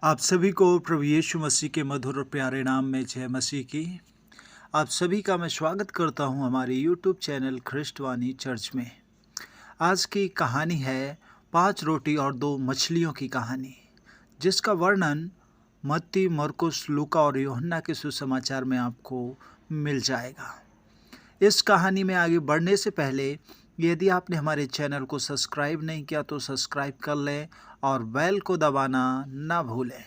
आप सभी को प्रभु यीशु मसीह के मधुर और प्यारे नाम में जय मसीह की। आप सभी का मैं स्वागत करता हूं हमारे यूट्यूब चैनल ख्रिस्टवानी चर्च में। आज की कहानी है 5 रोटी और 2 मछलियों की कहानी, जिसका वर्णन मत्ती, मरकुस, लूका और यूहन्ना के सुसमाचार में आपको मिल जाएगा। इस कहानी में आगे बढ़ने से पहले यदि आपने हमारे चैनल को सब्सक्राइब नहीं किया तो सब्सक्राइब कर लें और बेल को दबाना ना भूलें।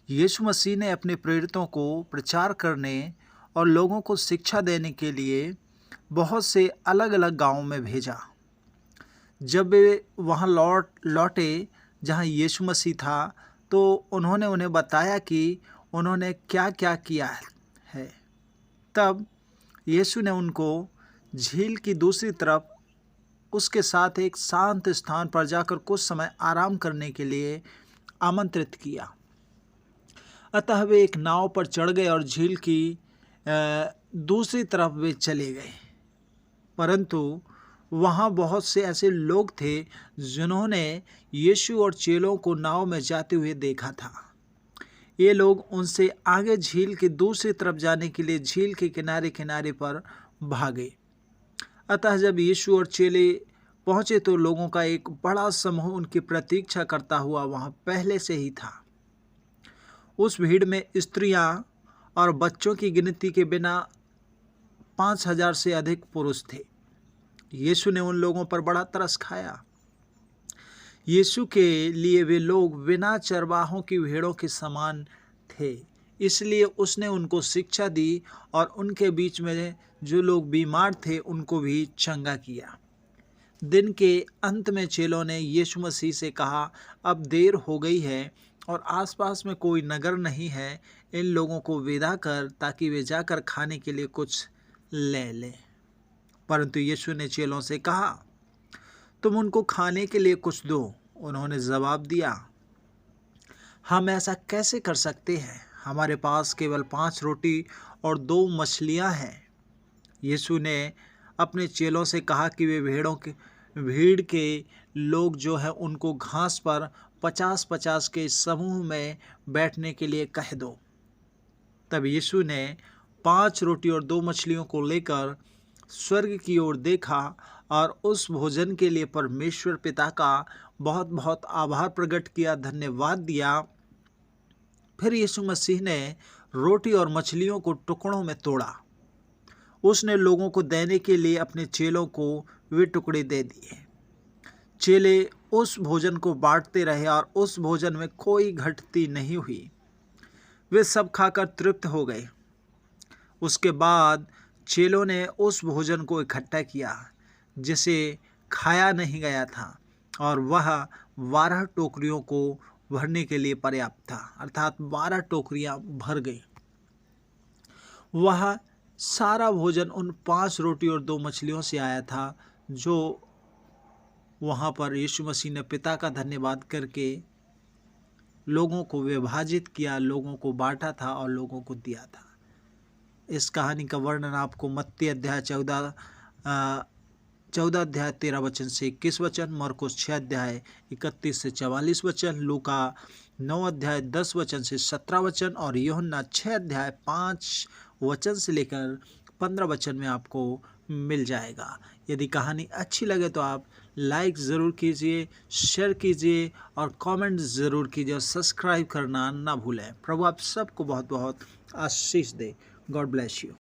यीशु मसीह ने अपने प्रेरितों को प्रचार करने और लोगों को शिक्षा देने के लिए बहुत से अलग अलग गांवों में भेजा। जब वे वहां लौटे जहां यीशु मसीह था, तो उन्होंने उन्हें बताया कि उन्होंने क्या क्या किया है। तब यीशु ने उनको झील की दूसरी तरफ उसके साथ एक शांत स्थान पर जाकर कुछ समय आराम करने के लिए आमंत्रित किया। अतः वे एक नाव पर चढ़ गए और झील की दूसरी तरफ वे चले गए। परंतु वहाँ बहुत से ऐसे लोग थे जिन्होंने यीशु और चेलों को नाव में जाते हुए देखा था। ये लोग उनसे आगे झील की दूसरी तरफ जाने के लिए झील के किनारे किनारे पर भागे। अतः जब यीशु और चेले पहुँचे तो लोगों का एक बड़ा समूह उनकी प्रतीक्षा करता हुआ वहाँ पहले से ही था। उस भीड़ में स्त्रियां और बच्चों की गिनती के बिना 5,000 से अधिक पुरुष थे। यीशु ने उन लोगों पर बड़ा तरस खाया। यीशु के लिए वे लोग बिना चरवाहों की भेड़ों के समान थे, इसलिए उसने उनको शिक्षा दी और उनके बीच में जो लोग बीमार थे उनको भी चंगा किया। दिन के अंत में चेलों ने यीशु मसीह से कहा, अब देर हो गई है और आसपास में कोई नगर नहीं है। इन लोगों को विदा कर ताकि वे जाकर खाने के लिए कुछ ले लें। परंतु यीशु ने चेलों से कहा, तुम उनको खाने के लिए कुछ दो। उन्होंने जवाब दिया, हम ऐसा कैसे कर सकते हैं? हमारे पास केवल 5 रोटी और 2 मछलियां हैं। यीशु ने अपने चेलों से कहा कि वे भीड़ के लोग जो है उनको घास पर 50-50 के समूह में बैठने के लिए कह दो। तब यीशु ने 5 रोटी और 2 मछलियों को लेकर स्वर्ग की ओर देखा और उस भोजन के लिए परमेश्वर पिता का बहुत बहुत आभार प्रकट किया, धन्यवाद दिया। फिर यीशु मसीह ने रोटी और मछलियों को टुकड़ों में तोड़ा। उसने लोगों को देने के लिए अपने चेलों को वे टुकड़े दे दिए। चेले उस भोजन को बांटते रहे और उस भोजन में कोई घटती नहीं हुई। वे सब खाकर तृप्त हो गए। उसके बाद चेलों ने उस भोजन को इकट्ठा किया जिसे खाया नहीं गया था, और वह 12 टोकरियों को भरने के लिए पर्याप्त था, अर्थात 12 टोकरियां भर गई। वह सारा भोजन उन 5 रोटी और 2 मछलियों से आया था, जो वहाँ पर यीशु मसीह ने पिता का धन्यवाद करके लोगों को विभाजित किया, लोगों को बांटा था और लोगों को दिया था। इस कहानी का वर्णन आपको मत्ती अध्याय 14 अध्याय 13 वचन से 21 वचन, मरकुस 6 अध्याय 31 से 44 वचन, लूका 9 अध्याय 10 वचन से 17 वचन और यूहन्ना 6 अध्याय 5 वचन से लेकर 15 वचन में आपको मिल जाएगा। यदि कहानी अच्छी लगे तो आप लाइक ज़रूर कीजिए, शेयर कीजिए और कमेंट ज़रूर कीजिए और सब्सक्राइब करना ना भूलें। प्रभु आप सबको बहुत बहुत आशीष दे। God bless you.